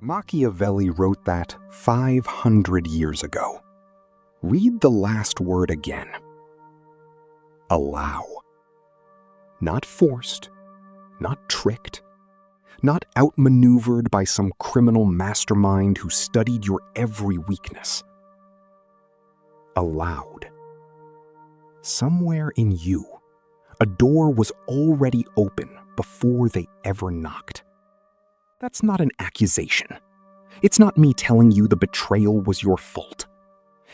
Machiavelli wrote that 500 years ago. Read the last word again. Allow. Not forced, not tricked, not outmaneuvered by some criminal mastermind who studied your every weakness. Allowed. Somewhere in you, a door was already open before they ever knocked. That's not an accusation. It's not me telling you the betrayal was your fault.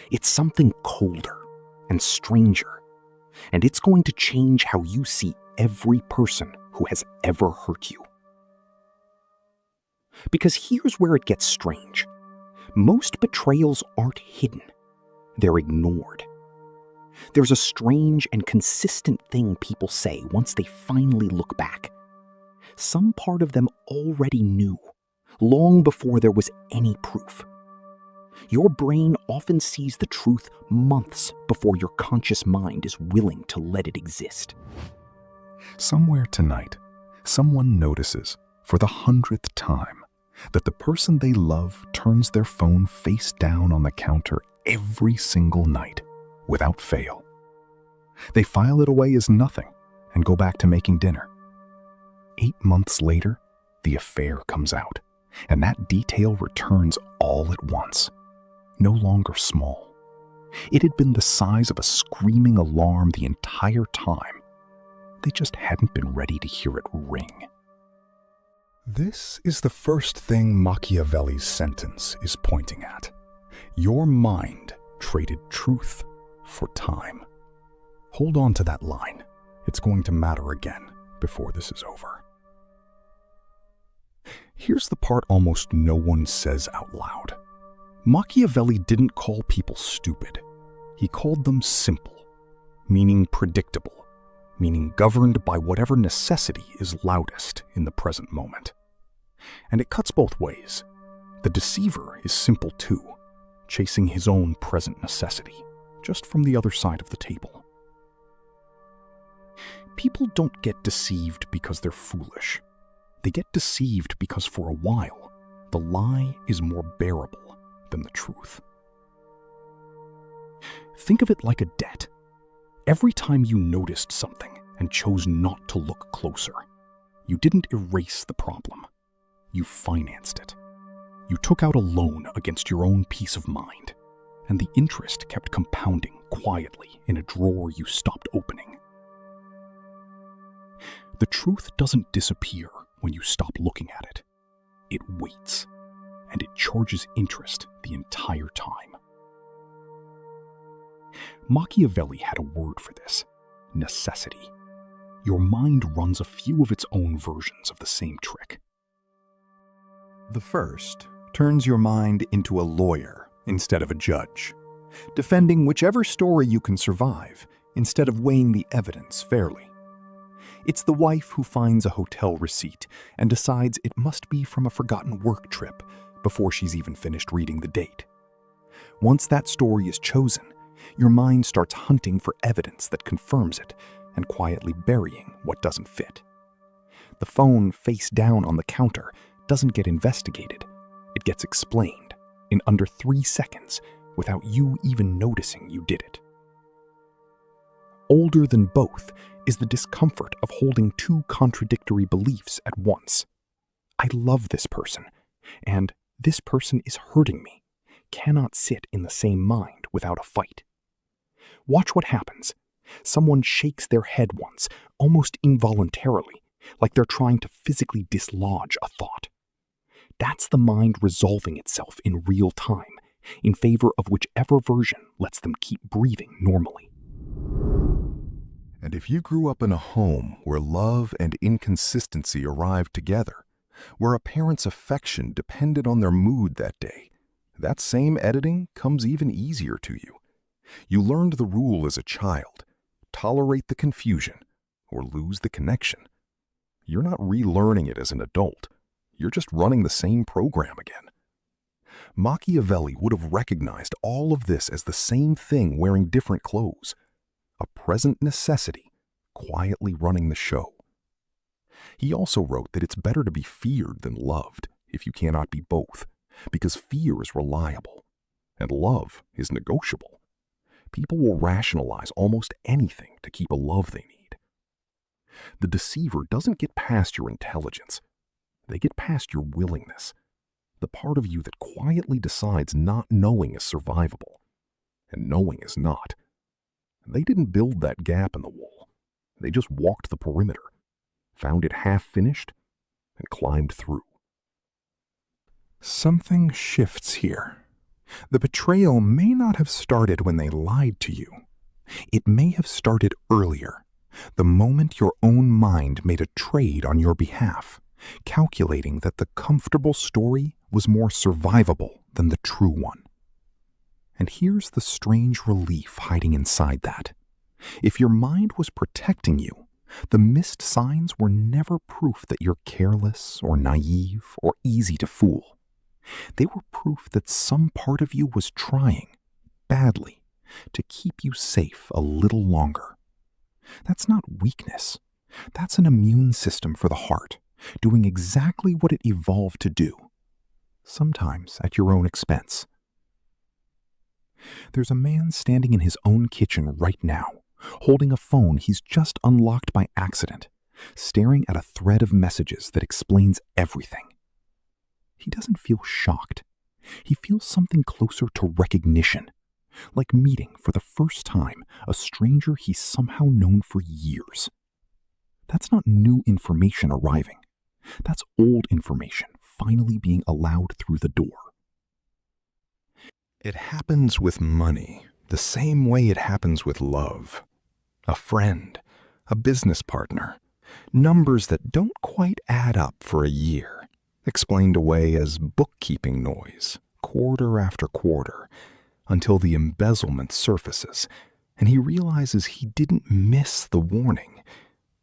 It's something colder and stranger, and it's going to change how you see every person who has ever hurt you. Because here's where it gets strange. Most betrayals aren't hidden. They're ignored. There's a strange and consistent thing people say once they finally look back. Some part of them already knew, long before there was any proof. Your brain often sees the truth months before your conscious mind is willing to let it exist. Somewhere tonight, someone notices, for the 100th time, that the person they love turns their phone face down on the counter every single night, without fail. They file it away as nothing and go back to making dinner. 8 months later, the affair comes out, and that detail returns all at once, no longer small. It had been the size of a screaming alarm the entire time. They just hadn't been ready to hear it ring. This is the first thing Machiavelli's sentence is pointing at. Your mind traded truth for time. Hold on to that line. It's going to matter again before this is over. Here's the part almost no one says out loud. Machiavelli didn't call people stupid. He called them simple, meaning predictable, meaning governed by whatever necessity is loudest in the present moment. And it cuts both ways. The deceiver is simple too, chasing his own present necessity, just from the other side of the table. People don't get deceived because they're foolish. They get deceived because for a while, the lie is more bearable than the truth. Think of it like a debt. Every time you noticed something and chose not to look closer, you didn't erase the problem. You financed it. You took out a loan against your own peace of mind, and the interest kept compounding quietly in a drawer you stopped opening. The truth doesn't disappear when you stop looking at it. It waits, and it charges interest the entire time. Machiavelli had a word for this: necessity. Your mind runs a few of its own versions of the same trick. The first turns your mind into a lawyer instead of a judge, defending whichever story you can survive instead of weighing the evidence fairly. It's the wife who finds a hotel receipt and decides it must be from a forgotten work trip before she's even finished reading the date. Once that story is chosen, your mind starts hunting for evidence that confirms it and quietly burying what doesn't fit. The phone face down on the counter doesn't get investigated. It gets explained in under 3 seconds without you even noticing you did it. Older than both is the discomfort of holding 2 contradictory beliefs at once. I love this person, and this person is hurting me, cannot sit in the same mind without a fight. Watch what happens. Someone shakes their head once, almost involuntarily, like they're trying to physically dislodge a thought. That's the mind resolving itself in real time, in favor of whichever version lets them keep breathing normally. And if you grew up in a home where love and inconsistency arrived together, where a parent's affection depended on their mood that day, that same editing comes even easier to you. You learned the rule as a child: tolerate the confusion or lose the connection. You're not relearning it as an adult. You're just running the same program again. Machiavelli would have recognized all of this as the same thing wearing different clothes. A present necessity, quietly running the show. He also wrote that it's better to be feared than loved if you cannot be both, because fear is reliable and love is negotiable. People will rationalize almost anything to keep a love they need. The deceiver doesn't get past your intelligence. They get past your willingness, the part of you that quietly decides not knowing is survivable and knowing is not. They didn't build that gap in the wall. They just walked the perimeter, found it half finished, and climbed through. Something shifts here. The betrayal may not have started when they lied to you. It may have started earlier, the moment your own mind made a trade on your behalf, calculating that the comfortable story was more survivable than the true one. And here's the strange relief hiding inside that. If your mind was protecting you, the missed signs were never proof that you're careless or naive or easy to fool. They were proof that some part of you was trying, badly, to keep you safe a little longer. That's not weakness. That's an immune system for the heart, doing exactly what it evolved to do, sometimes at your own expense. There's a man standing in his own kitchen right now, holding a phone he's just unlocked by accident, staring at a thread of messages that explains everything. He doesn't feel shocked. He feels something closer to recognition, like meeting for the first time a stranger he's somehow known for years. That's not new information arriving. That's old information finally being allowed through the door. It happens with money the same way it happens with love. A friend, a business partner, numbers that don't quite add up for a year, explained away as bookkeeping noise, quarter after quarter, until the embezzlement surfaces, and he realizes he didn't miss the warning.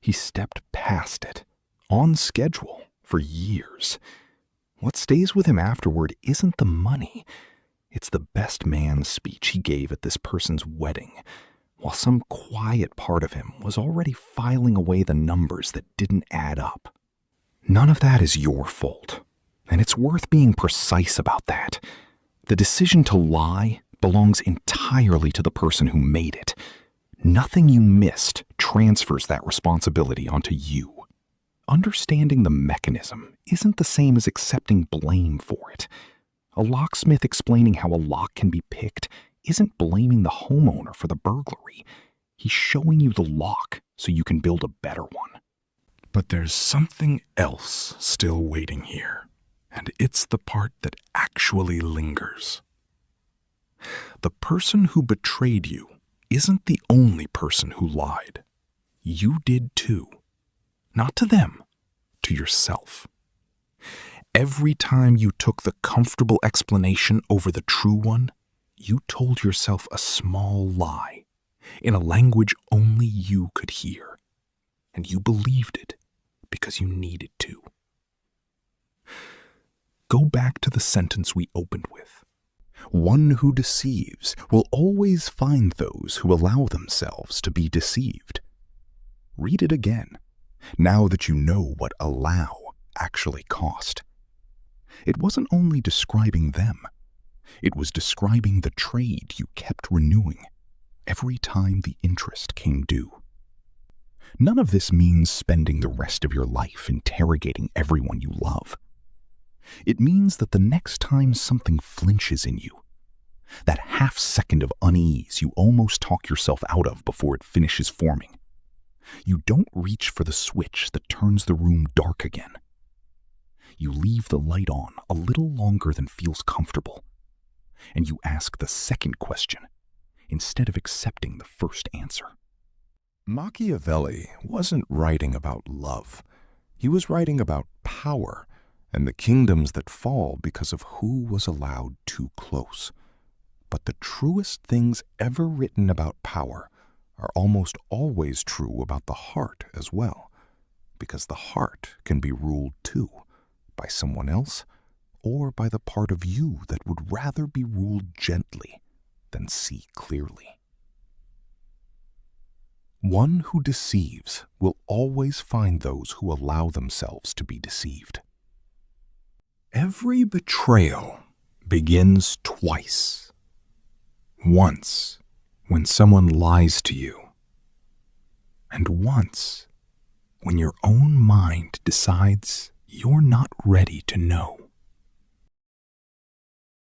He stepped past it, on schedule, for years. What stays with him afterward isn't the money. It's the best man speech he gave at this person's wedding, while some quiet part of him was already filing away the numbers that didn't add up. None of that is your fault, and it's worth being precise about that. The decision to lie belongs entirely to the person who made it. Nothing you missed transfers that responsibility onto you. Understanding the mechanism isn't the same as accepting blame for it. A locksmith explaining how a lock can be picked isn't blaming the homeowner for the burglary. He's showing you the lock so you can build a better one. But there's something else still waiting here, and it's the part that actually lingers. The person who betrayed you isn't the only person who lied. You did too. Not to them, to yourself. Every time you took the comfortable explanation over the true one, you told yourself a small lie in a language only you could hear, and you believed it because you needed to. Go back to the sentence we opened with. One who deceives will always find those who allow themselves to be deceived. Read it again, now that you know what allow actually cost. It wasn't only describing them. It was describing the trade you kept renewing every time the interest came due. None of this means spending the rest of your life interrogating everyone you love. It means that the next time something flinches in you, that half second of unease you almost talk yourself out of before it finishes forming, you don't reach for the switch that turns the room dark again. You leave the light on a little longer than feels comfortable, and you ask the second question instead of accepting the first answer. Machiavelli wasn't writing about love. He was writing about power and the kingdoms that fall because of who was allowed too close. But the truest things ever written about power are almost always true about the heart as well, because the heart can be ruled too, by someone else or by the part of you that would rather be ruled gently than see clearly. One who deceives will always find those who allow themselves to be deceived. Every betrayal begins twice. Once when someone lies to you, and once when your own mind decides you're not ready to know.